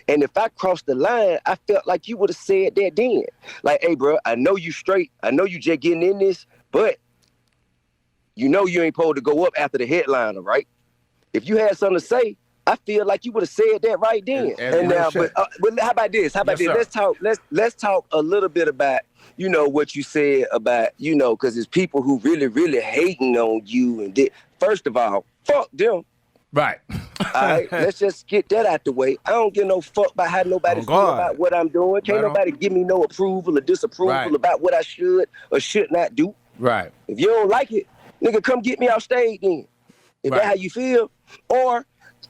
And if I crossed the line, I felt like you would have said that then. Like, hey, bro, I know you straight. I know you just getting in this, but you know you ain't supposed to go up after the headliner, right? If you had something to say, I feel like you would have said that right then. And now, but how about this? How about this? Let's talk a little bit about, you know, what you said about, you know, because there's people who really hating on you. And first of all, fuck them. Right. All right, let's just get that out the way. I don't give no fuck about how nobody feel about what I'm doing. Can't nobody give me no approval or disapproval about what I should or should not do. Right. If you don't like it, nigga, come get me off stage then. If that's how you feel. Or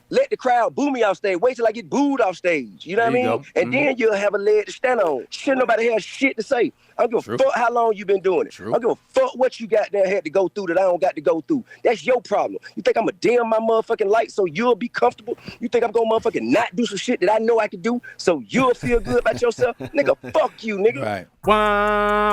let the crowd boo me off stage. Wait till I get booed off stage. You know what I mean? And then you'll have a leg to stand on. Shouldn't nobody have shit to say. I don't give a fuck how long you been doing it. I don't give a fuck what you got there had to go through that I don't got to go through. That's your problem. You think I'm going to dim my motherfucking light so you'll be comfortable? You think I'm going to motherfucking not do some shit that I know I can do so you'll feel good about yourself? Nigga, fuck you, nigga. Right.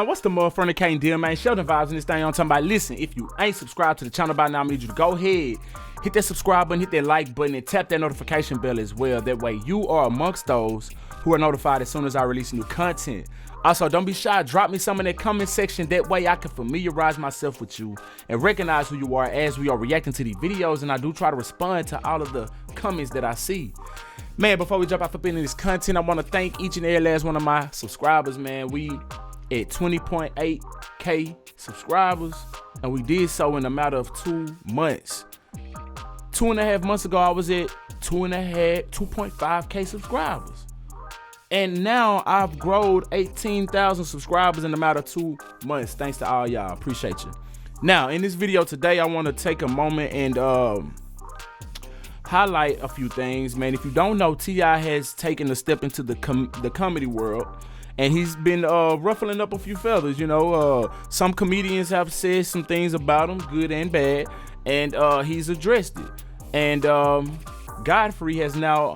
What's the motherfucker can't deal, man? SheldonVybez in this thing. I'm talking about, listen, if you ain't subscribed to the channel by now, I need you to go ahead, hit that subscribe button, hit that like button, and tap that notification bell as well. That way you are amongst those who are notified as soon as I release new content. Also, don't be shy. Drop me some in the comment section. That way I can familiarize myself with you and recognize who you are as we are reacting to these videos. And I do try to respond to all of the comments that I see. Man, before we jump off up into this content, I want to thank each and every last one of my subscribers, man. We at 20.8K subscribers, and we did so in a matter of 2 months. 2.5 months ago, I was at 2.5K subscribers. And now I've grown 18,000 subscribers in a matter of 2 months. Thanks to all y'all. Appreciate you. Now, in this video today, I want to take a moment and highlight a few things, man. If you don't know, T.I. has taken a step into the comedy world, and he's been ruffling up a few feathers. You know, some comedians have said some things about him, good and bad, and he's addressed it. And Godfrey has now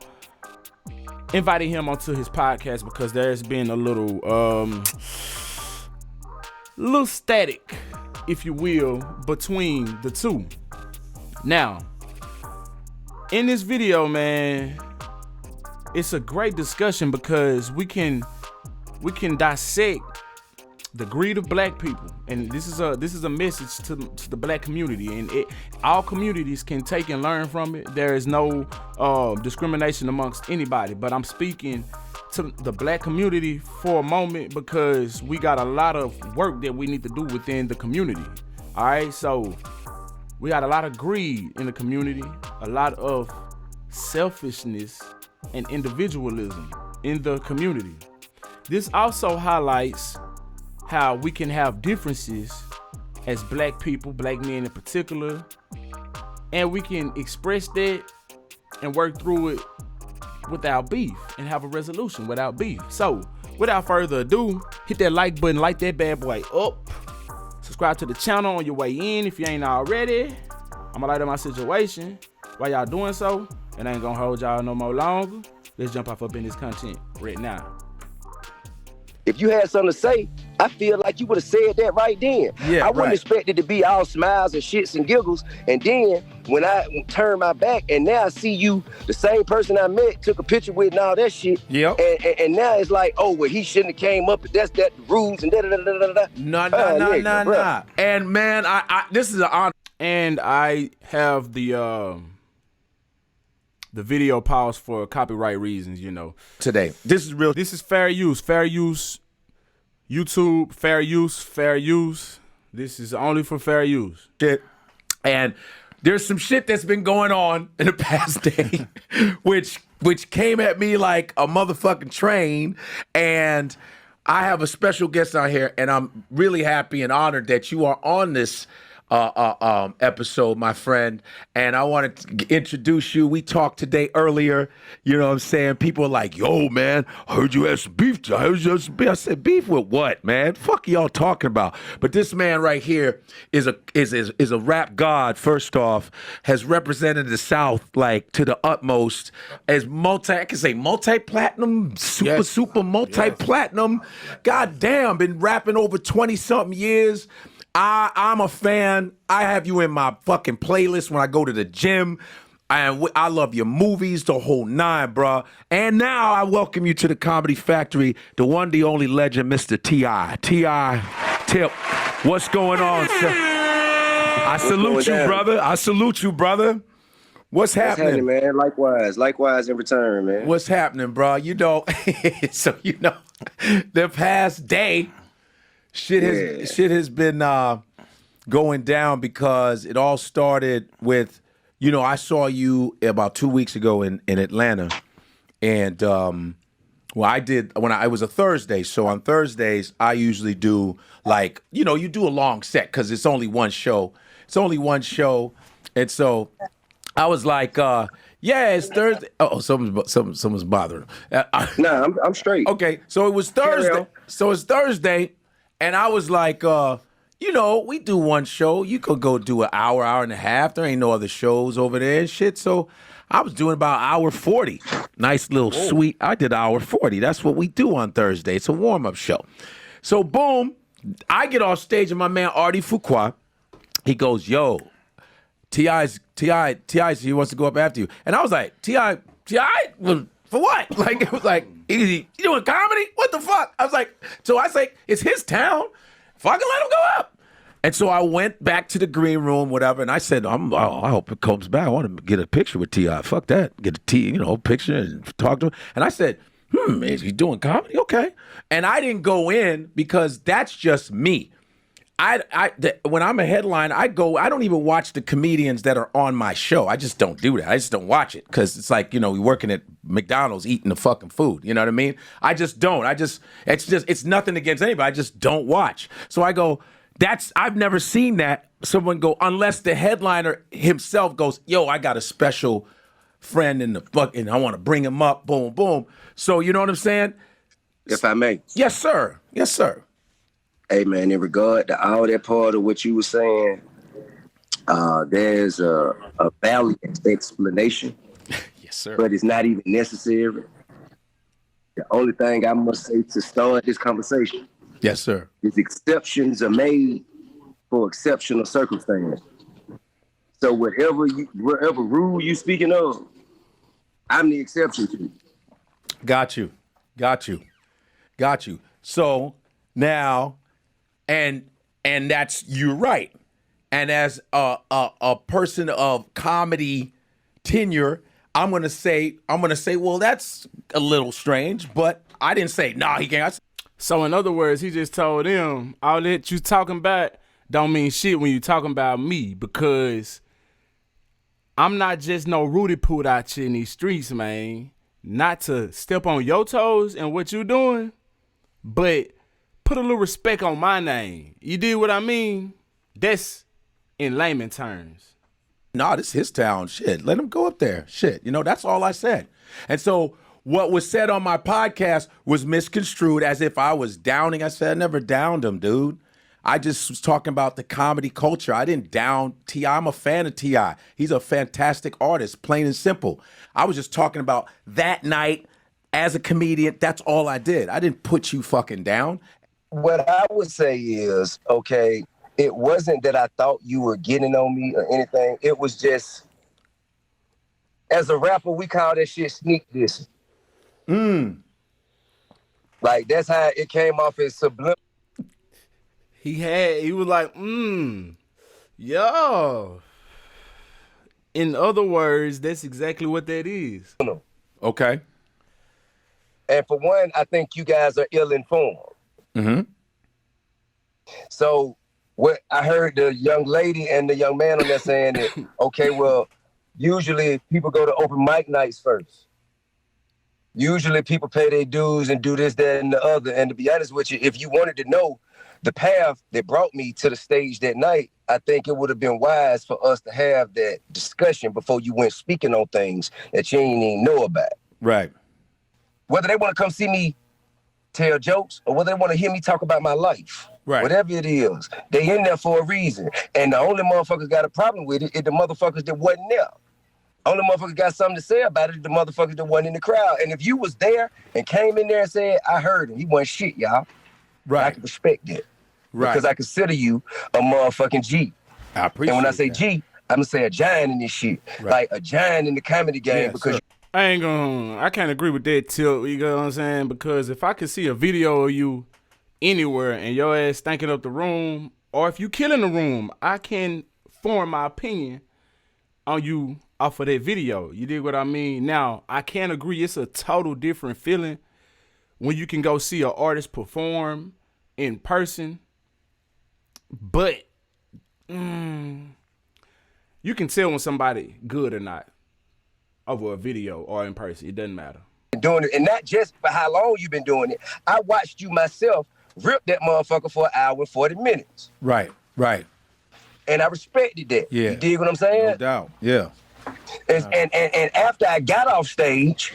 invited him onto his podcast because there's been a little static, if you will, between the two. Now, in this video, man, it's a great discussion because we can dissect the greed of black people, and this is a message to the black community, and all communities can take and learn from it. There is no discrimination amongst anybody, but I'm speaking to the black community for a moment because we got a lot of work that we need to do within the community. All right, so we got a lot of greed in the community, a lot of selfishness and individualism in the community. This also highlights how we can have differences as black people, black men in particular, and we can express that and work through it without beef and have a resolution without beef. So without further ado, hit that like button, light that bad boy up, subscribe to the channel on your way in if you ain't already. I'm gonna light up my situation while y'all doing so, and I ain't gonna hold y'all no more longer. Let's jump off up in this content right now. If you had something to say, I feel like you would have said that right then. I wouldn't expect it to be all smiles and shits and giggles. And then when I turn my back and now I see you, the same person I met, took a picture with and all that shit. And now it's like, oh, well, he shouldn't have came up. That's the rules and da-da-da-da-da-da. No. And man, I this is an honor. And I have the video paused for copyright reasons, you know. Today, this is real. This is fair use, YouTube, fair use. This is only for fair use. Shit. And there's some shit that's been going on in the past day, which came at me like a motherfucking train. And I have a special guest on here, and I'm really happy and honored that you are on this episode, my friend, and I wanted to introduce you. We talked today earlier, you know what I'm saying? People are like, yo, man, I heard you had some beef. I said, beef with what, man? Fuck y'all talking about? But this man right here is a rap god, first off, has represented the South like to the utmost, as multi-platinum, super multi-platinum. God damn, been rapping over 20-something years. I'm a fan. I have you in my fucking playlist when I go to the gym. And I love your movies, the whole nine, bro. And now I welcome you to the Comedy Factory, the one, the only legend, Mr. T.I. T.I. Tip, what's going on, sir? I salute you, brother. I salute you, brother. What's happening, man? Likewise in return, man. What's happening, bro? You know, so you know, the past day, shit has been going down because it all started with, you know, I saw you about 2 weeks ago in Atlanta, and well, it was a Thursday, so on Thursdays I usually do, like, you know, you do a long set because it's only one show. And so I was like, yeah, it's Thursday. Oh, someone's bothering. Nah, I'm straight. Okay, so it was Thursday. So it's Thursday, and I was like, you know, we do one show. You could go do an hour and a half. There ain't no other shows over there and shit. So I was doing about hour 40. Nice little sweet. I did hour 40. That's what we do on Thursday. It's a warm-up show. So boom, I get off stage and my man Artie Fuqua, he goes, yo, T.I. he wants to go up after you. And I was like, T.I. For what? Like, it was like, you doing comedy? What the fuck? I was like, it's his town. Fucking let him go up. And so I went back to the green room, whatever, and I said, I hope it comes back. I want to get a picture with T.I. Fuck that. Get a picture and talk to him. And I said, is he doing comedy? Okay. And I didn't go in because that's just me. When I'm a headline, I don't even watch the comedians that are on my show. I just don't do that. I just don't watch it because it's like, you know, we working at McDonald's eating the fucking food. You know what I mean? I just don't. It's nothing against anybody. I just don't watch. So I go, I've never seen that. Someone go, unless the headliner himself goes, yo, I got a special friend in the fucking, I want to bring him up, boom, boom. So you know what I'm saying? If I may. Yes, sir. Yes, sir. Hey, man, in regard to all that part of what you were saying, there's a valiant explanation. Yes, sir. But it's not even necessary. The only thing I must say to start this conversation, yes, sir, is exceptions are made for exceptional circumstances. So whatever rule you speaking of, I'm the exception to. Got you. So now, and that's, you're right. And as a person of comedy tenure, I'm gonna say, well, that's a little strange, but I didn't say, nah, he can't. So in other words, he just told him, all that you talking about don't mean shit when you talking about me, because I'm not just no Rudy Poot out here in these streets, man. Not to step on your toes and what you doing, but put a little respect on my name. You did what I mean? That's in layman terms. Nah, this is his town. Shit, let him go up there. Shit, you know, that's all I said. And so what was said on my podcast was misconstrued as if I was downing. I said, I never downed him, dude. I just was talking about the comedy culture. I didn't down T.I. I'm a fan of T.I. He's a fantastic artist, plain and simple. I was just talking about that night as a comedian. That's all I did. I didn't put you fucking down. What I would say is, okay, it wasn't that I thought you were getting on me or anything. It was just, as a rapper, we call that shit sneak dissing. Like, that's how it came off as subliminal. He was like, yo. In other words, that's exactly what that is. Okay. And for one, I think you guys are ill-informed. Mm-hmm. So what I heard the young lady and the young man on there saying that, okay, well, usually people go to open mic nights first. Usually people pay their dues and do this, that, and the other. And to be honest with you, if you wanted to know the path that brought me to the stage that night, I think it would have been wise for us to have that discussion before you went speaking on things that you ain't even know about. Right. Whether they want to come see me tell jokes or whether they want to hear me talk about my life. Right. Whatever it is, they in there for a reason. And the only motherfuckers got a problem with it is the motherfuckers that wasn't there. Only motherfuckers got something to say about it is the motherfuckers that wasn't in the crowd. And if you was there and came in there and said, I heard him, he wasn't shit, y'all. Right. I can respect that. Right. Because I consider you a motherfucking G. I appreciate And when I say that. G, I'm gonna say a giant in this shit, like a giant in the comedy game, because I can't agree with that, Tip. You know what I'm saying? Because if I could see a video of you anywhere and your ass stinking up the room, or if you killing the room, I can form my opinion on you off of that video. You dig what I mean? Now, I can't agree. It's a total different feeling when you can go see an artist perform in person, but you can tell when somebody good or not over a video or in person. It doesn't matter. Doing it, and not just for how long you've been doing it. I watched you myself rip that motherfucker for an hour and 40 minutes. Right. And I respected that. Yeah. You dig what I'm saying? No doubt. Yeah. And after I got off stage,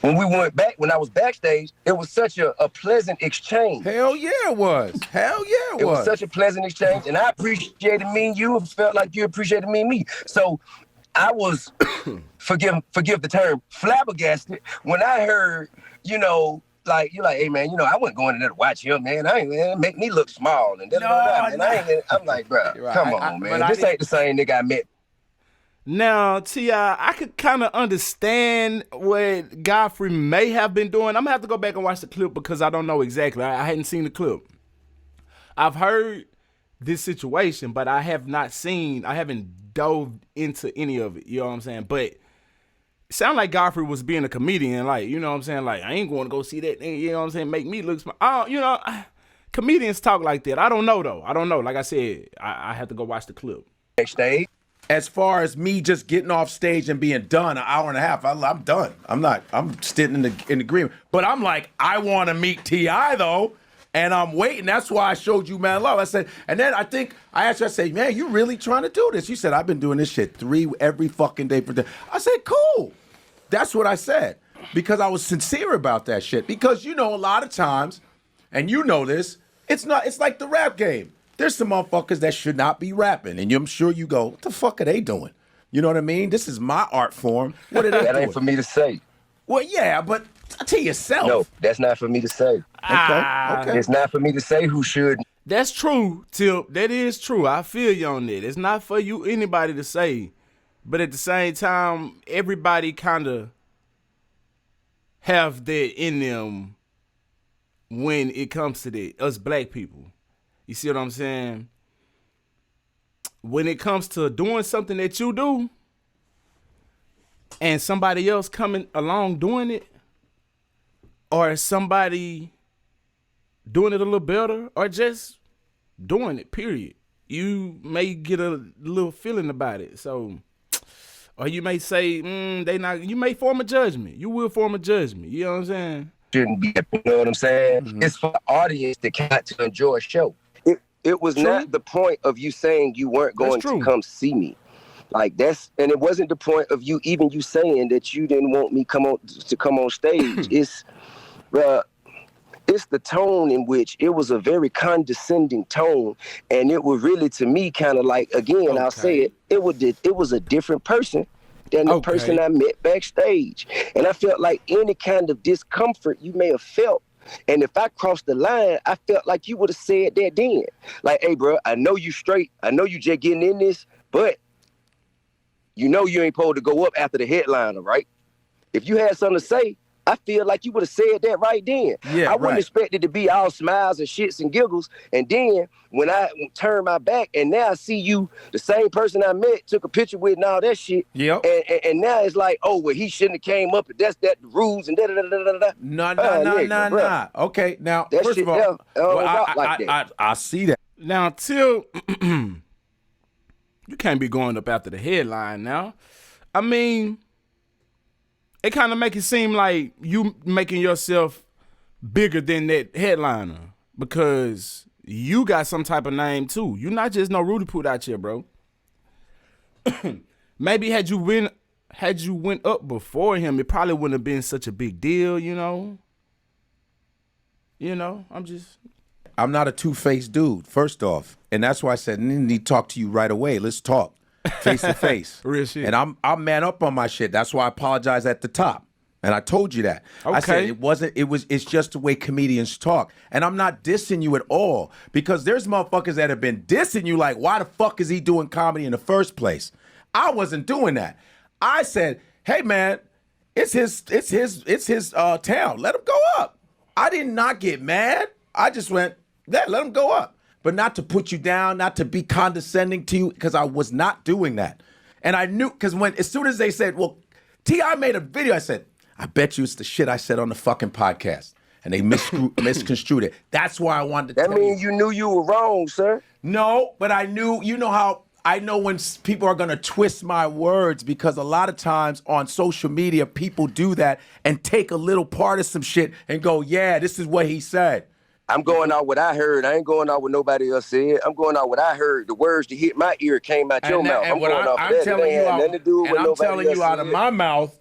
when I was backstage, it was such a pleasant exchange. Hell yeah, it was. It was such a pleasant exchange, and I appreciated me and you, and felt like you appreciated me and me. So I was, forgive the term, flabbergasted when I heard, you know, like, you're like, hey, man, you know, I wasn't going in there to watch him, man. Make me look small. And I'm like, bro, come on, man. This ain't the same nigga I met. Now, T.I., I could kind of understand what Godfrey may have been doing. I'm going to have to go back and watch the clip because I don't know exactly. I hadn't seen the clip. I've heard this situation, but I haven't dove into any of it. You know what I'm saying? But it sounded like Godfrey was being a comedian. Like, you know what I'm saying? Like, I ain't going to go see that thing. You know what I'm saying? Make me look smart. You know, comedians talk like that. I don't know, though. I don't know. Like I said, I have to go watch the clip. Backstage. As far as me just getting off stage and being done an hour and a half, I'm done. I'm sitting in agreement. But I'm like, I want to meet T.I. though, and I'm waiting. That's why I showed you Mad Love. I said, and then I think I asked you, I said, man, you really trying to do this? You said, I've been doing this shit every fucking day for day. I said, cool. That's what I said. Because I was sincere about that shit. Because, you know, a lot of times, and you know this, it's like the rap game. There's some motherfuckers that should not be rapping, and I'm sure you go, what the fuck are they doing? You know what I mean? This is my art form. What are they That doing? ain't for me to say. Well, yeah, but to yourself. No, that's not for me to say. Okay. It's not for me to say who should. That's true, Tip. That is true. I feel you on that. It's not for you anybody to say. But at the same time, everybody kind of have that in them when it comes to that. Us black people. You see what I'm saying? When it comes to doing something that you do and somebody else coming along doing it, or somebody doing it a little better, or just doing it, period, you may get a little feeling about it. So, or you may say, you may form a judgment. You will form a judgment. You know what I'm saying? Shouldn't be, you know what I'm saying? Mm-hmm. It's for the audience that got to enjoy a show. It was not the point of you saying you weren't going to come see me. Like and it wasn't the point of you saying that you didn't want me to come on stage. It's the tone in which it was a very condescending tone, and it was really, to me, kind of like, again, I'll say it was a different person than the person I met backstage. And I felt like any kind of discomfort you may have felt, and if I crossed the line, I felt like you would have said that then. Like, hey, bro, I know you straight. I know you just getting in this, but you know you ain't supposed to go up after the headliner, right? If you had something to say, I feel like you would have said that right then. Yeah, I wouldn't expect it to be all smiles and shits and giggles. And then when I turn my back and now I see you, the same person I met, took a picture with and all that shit. Yep. And now it's like, oh, well, he shouldn't have came up. That's the rules and da-da-da-da-da-da. Nah. Okay, now, that first shit, of all, like I see that. Now, Till, you can't be going up after the headline now. I mean, it kind of make it seem like you making yourself bigger than that headliner because you got some type of name too. You're not just no Rudy Poot out here, bro. Maybe had you went up before him, it probably wouldn't have been such a big deal, you know. I'm not a two-faced dude, first off, and that's why I said I need to talk to you right away. Let's talk. Face to face. Real shit. And I'm man up on my shit. That's why I apologize at the top. And I told you that. Okay. I said it's just the way comedians talk. And I'm not dissing you at all, because there's motherfuckers that have been dissing you like, why the fuck is he doing comedy in the first place? I wasn't doing that. I said, hey man, it's his town. Let him go up. I did not get mad. I just went, let him go up. But not to put you down, not to be condescending to you, because I was not doing that. And I knew, because as soon as they said, well, T.I. made a video, I said, I bet you it's the shit I said on the fucking podcast. And they misconstrued it. That's why I wanted to tell you. That means you knew you were wrong, sir. No, but I knew, you know how I know when people are going to twist my words, because a lot of times on social media, people do that and take a little part of some shit and go, yeah, this is what he said. I'm going out what I heard. I ain't going out what nobody else said. I'm going out what I heard. The words that hit my ear came out your mouth. I'm going off that. Telling you out, nothing to do with and I'm nobody telling else you out said. of my mouth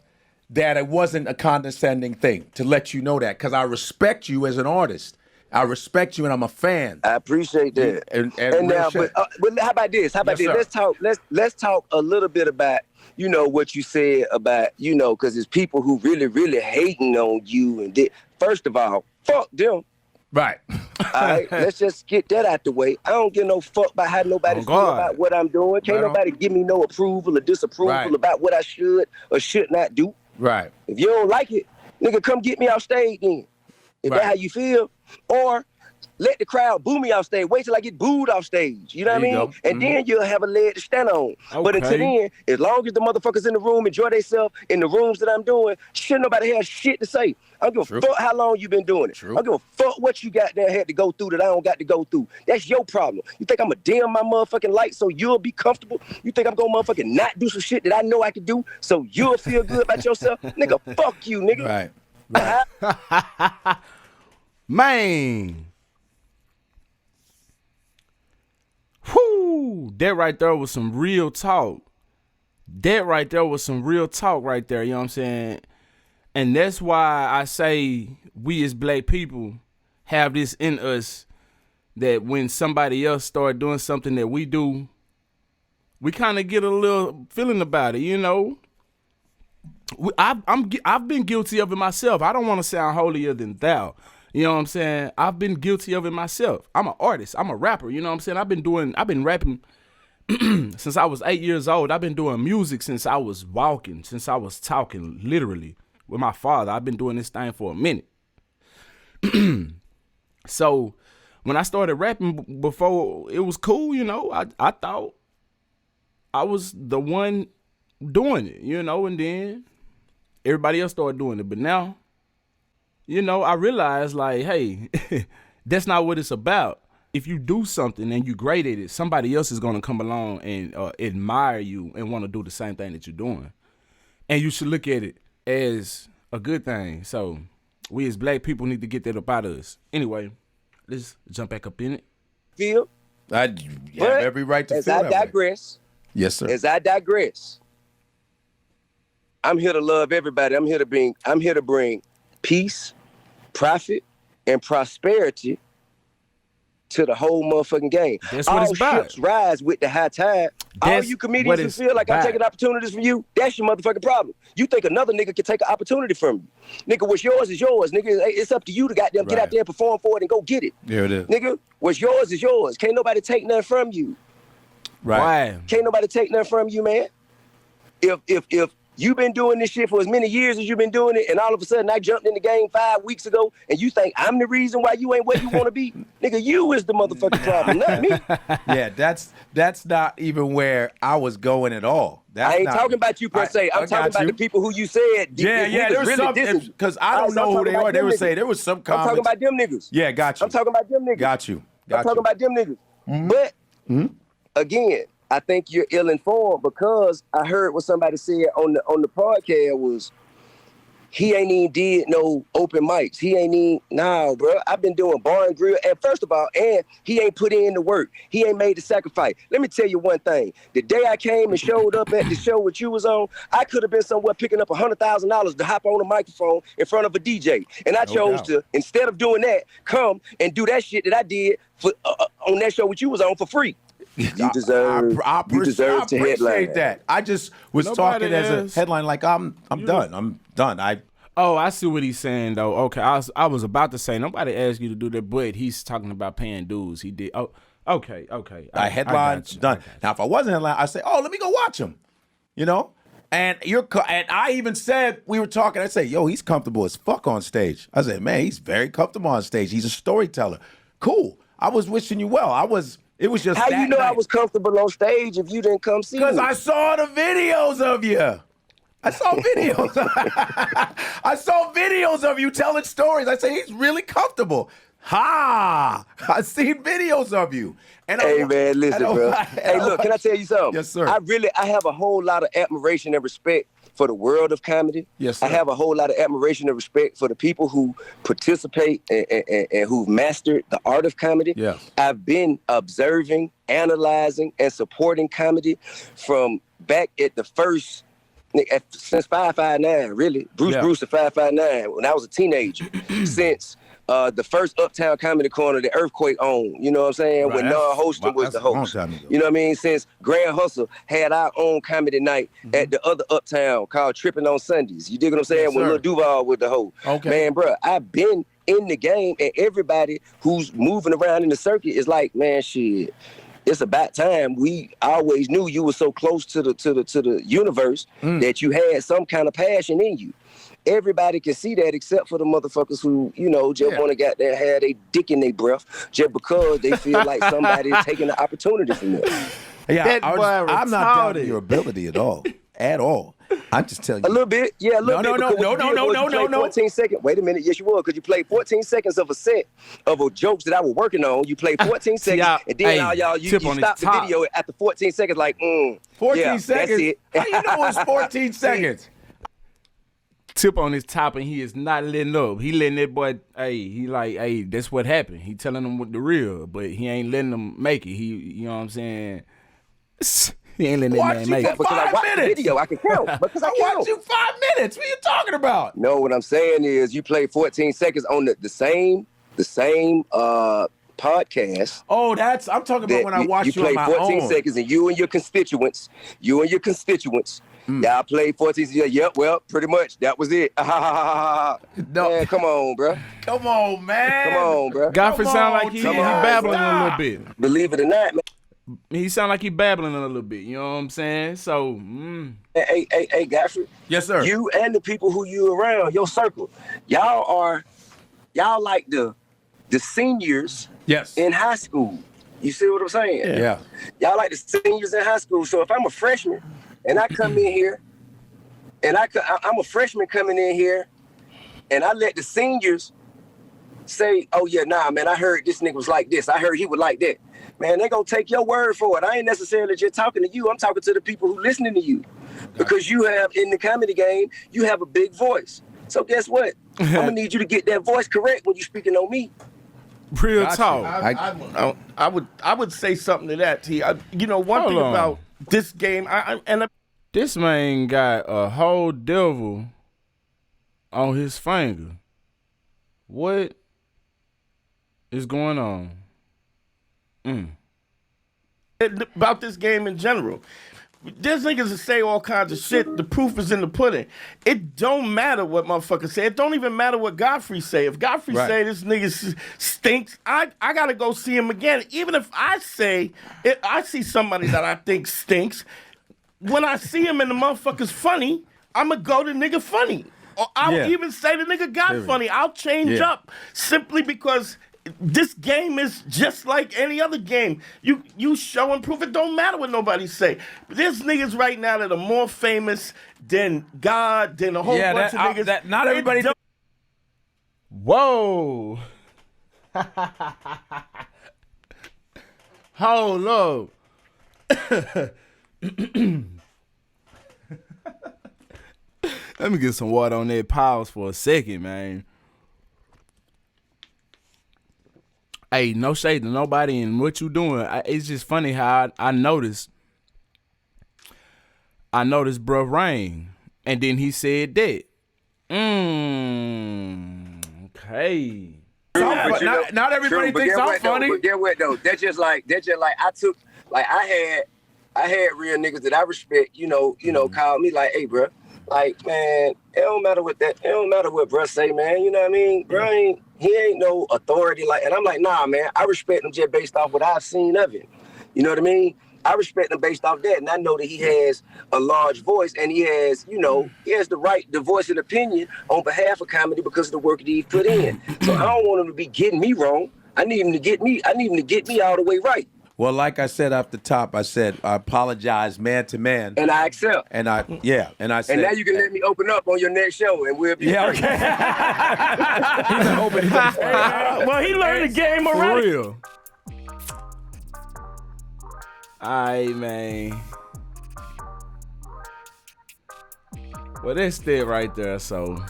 that it wasn't a condescending thing, to let you know that, because I respect you as an artist. I respect you, and I'm a fan. I appreciate that. And now, but how about this? How about this? Sir. Let's talk a little bit about, you know, what you said about, you know, because there's people who really hating on you. And first of all, fuck them. Right. All right, let's just get that out the way. I don't give no fuck about how nobody feel about what I'm doing. Can't nobody give me no approval or disapproval about what I should or should not do. Right. If you don't like it, nigga, come get me off stage then. If that's how you feel. Or let the crowd boo me off stage. Wait till I get booed off stage. You know what I mean? And then you'll have a leg to stand on. Okay. But until then, as long as the motherfuckers in the room enjoy themselves in the rooms that I'm doing, shouldn't nobody have shit to say. I don't give a fuck how long you been doing it. I don't give a fuck what you got there had to go through that I don't got to go through. That's your problem. You think I'm going to dim my motherfucking light so you'll be comfortable? You think I'm going to motherfucking not do some shit that I know I can do so you'll feel good about yourself? Nigga, fuck you, nigga. Right. Man. Whoo, that right there was some real talk. That right there was some real talk right there, you know what I'm saying? And that's why I say we as black people have this in us that when somebody else start doing something that we do, we kind of get a little feeling about it, you know? I've been guilty of it myself. I don't want to sound holier than thou. You know what I'm saying? I've been guilty of it myself. I'm an artist. I'm a rapper. You know what I'm saying? I've been rapping since I was 8 years old. I've been doing music since I was walking, since I was talking, literally, with my father. I've been doing this thing for a minute. So when I started rapping before, it was cool, you know. I thought I was the one doing it, you know, and then everybody else started doing it. But now, you know, I realized, like, hey, that's not what it's about. If you do something and you great at it, somebody else is going to come along and admire you and want to do the same thing that you're doing. And you should look at it as a good thing. So we as black people need to get that up out of us. Anyway, let's jump back up in it. Feel? I have every right to feel that way. As I digress. Yes, sir. As I digress, I'm here to love everybody. I'm here to bring peace, profit, and prosperity to the whole motherfucking game. That's what it's about. All ships rise with the high tide. All you comedians who feel like I'm taking opportunities from you, that's your motherfucking problem. You think another nigga can take an opportunity from you. Nigga, what's yours is yours. Nigga, it's up to you to goddamn get out there and perform for it and go get it. There it is. Nigga, what's yours is yours. Can't nobody take nothing from you. Right. Can't nobody take nothing from you, man. If you've been doing this shit for as many years as you've been doing it, and all of a sudden I jumped in the game 5 weeks ago, and you think I'm the reason why you ain't where you want to be? Nigga, you is the motherfucking problem, not me. Yeah, that's not even where I was going at all. I ain't talking about you per se. I'm talking about the people who you said. Yeah, there's really some, because I don't know who they are. They would say there was some comments. I'm talking about them niggas. Yeah, got you. I'm talking about them niggas. Got you. I'm talking about them niggas. Mm-hmm. But, again, I think you're ill-informed because I heard what somebody said on the podcast was, he ain't even did no open mics. He ain't even, nah, bro. I've been doing bar and grill. And first of all, and he ain't put in the work. He ain't made the sacrifice. Let me tell you one thing. The day I came and showed up at the show what you was on, I could have been somewhere picking up $100,000 to hop on a microphone in front of a DJ. And I chose to, instead of doing that, come and do that shit that I did for on that show what you was on for free. You deserve to headline that. I just was talking as a headline, like I'm done. I'm done. Oh, I see what he's saying though. Okay, I was about to say nobody asked you to do that, but he's talking about paying dues. He did. Oh, okay. I headline done. Now, if I wasn't headline, I'd say, oh, let me go watch him. You know, and I even said we were talking. I say, yo, he's comfortable as fuck on stage. I said, man, he's very comfortable on stage. He's a storyteller. Cool. I was wishing you well. It was just how that you know night. I was comfortable on stage if you didn't come see me? Because I saw the videos of you. I saw videos. I saw videos of you telling stories. I say he's really comfortable. Ha! I seen videos of you. And hey man, listen, bro. Hey, look, can I tell you something? Yes, sir. I have a whole lot of admiration and respect for the world of comedy. Yes, sir. I have a whole lot of admiration and respect for the people who participate and who've mastered the art of comedy. Yeah. I've been observing, analyzing, and supporting comedy from back at the first. Since 559, really. Bruce at 559, when I was a teenager. Since the first Uptown Comedy Corner that Earthquake owned, you know what I'm saying? Right, when non-hosting was the host. You know what I mean? Since Grand Hustle had our own comedy night at the other Uptown called Tripping on Sundays. You dig what I'm saying? Yes, when sir. Lil Duval was the host. Okay. Man, bro, I've been in the game, and everybody who's moving around in the circuit is like, man, shit. It's about time. We always knew you were so close to the universe that you had some kind of passion in you. Everybody can see that except for the motherfuckers who, you know, just want to get there, have their dick in their breath just because they feel like somebody is taking the opportunity from them. Yeah, I'm not doubting your ability at all. At all. I'm just telling you. A little bit. Yeah, a little bit. No. 14 seconds. Wait a minute. Yes, you would. Because you played 14 seconds of a set of jokes that I was working on. You played 14 seconds. And then you stopped the video after 14 seconds like, 14 seconds? That's it. How you know it's 14 seconds? Tip on his top, and he is not letting up. He letting that boy, hey, that's what happened. He telling him what the real, but he ain't letting him make it. You know what I'm saying? He ain't letting that man make it. Because I watched the video, I can count. Because I watched you 5 minutes. What are you talking about? No, what I'm saying is you played 14 seconds on the same podcast. Oh, I'm talking about when I watched you on my own. You played 14 seconds, and you and your constituents, y'all played 14 seconds. Yep, well, pretty much, that was it. No. Man, come on, bro. Come on, man. Godfrey sound like he babbling a little bit. Believe it or not, man. He sound like he babbling a little bit. You know what I'm saying? So, Hey, Godfrey. Yes, sir. You and the people who you around, your circle, y'all like the seniors in high school. You see what I'm saying? Yeah. Y'all like the seniors in high school. So if I'm a freshman and I come in here, and I'm a freshman coming in here, and I let the seniors say, oh yeah, nah, man, I heard this nigga was like this. I heard he would like that. Man, they gonna take your word for it. I ain't necessarily just talking to you. I'm talking to the people who listening to you. Because you have, in the comedy game, you have a big voice. So guess what? I'm gonna need you to get that voice correct when you're speaking on me. Real talk. I would say something to that, T. One thing about this game, this man got a whole devil on his finger. What is going on? About this game in general. There's niggas that say all kinds of shit. The proof is in the pudding. It don't matter what motherfuckers say. It don't even matter what Godfrey say. If Godfrey say this nigga stinks, I gotta go see him again. Even if I say, if I see somebody that I think stinks, when I see him and the motherfucker's funny, I'ma go to nigga funny. Or I'll even say the nigga got funny. I'll change up simply because this game is just like any other game. You show and prove. It don't matter what nobody say. There's niggas right now that are more famous than God, than a whole bunch of niggas. Not everybody. Whoa. Hold up. Let me get some water on that pause for a second, man. Hey, no shade to nobody and what you doing. It's just funny how I noticed bruh Rain, and then he said that. Okay. Not everybody thinks I'm funny. But get what though? That's just like I had real niggas that I respect. Call me like, hey, bro. Like, man, it don't matter what bruh say, man. You know what I mean? Bruh he ain't no authority. Like, and I'm like, nah, man, I respect him just based off what I've seen of him. You know what I mean? I respect him based off that. And I know that he has a large voice and he has the right to voice an opinion on behalf of comedy because of the work that he put in. So I don't want him to be getting me wrong. I need him to get me all the way right. Well, like I said off the top, I said I apologize man to man. And I accept. And I said. And now you can let me open up on your next show and we'll be okay. Well, he learned the game already. For real. Aight, man. Well, that's it right there. So,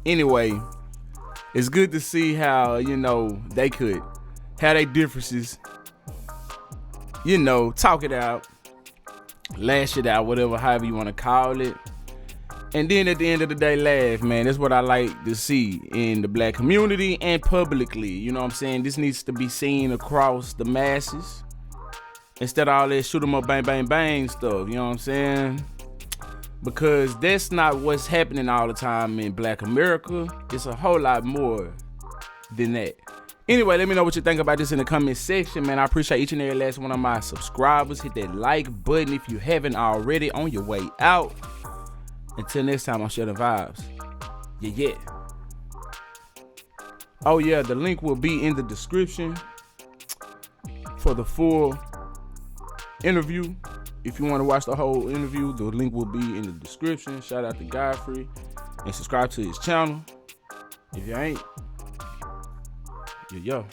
anyway, it's good to see how, they could have their differences, talk it out, lash it out, however you want to call it. And then at the end of the day, laugh, man. That's what I like to see in the black community and publicly. You know what I'm saying? This needs to be seen across the masses instead of all that shoot 'em up, bang, bang, bang stuff. You know what I'm saying? Because that's not what's happening all the time in black America. It's a whole lot more than that. Anyway, let me know what you think about this in the comment section, man. I appreciate each and every last one of my subscribers. Hit that like button if you haven't already on your way out. Until next time on SheldonVybez. Yeah. Oh yeah, the link will be in the description for the full interview. If you want to watch the whole interview, the link will be in the description. Shout out to Godfrey and subscribe to his channel. If you ain't, yo.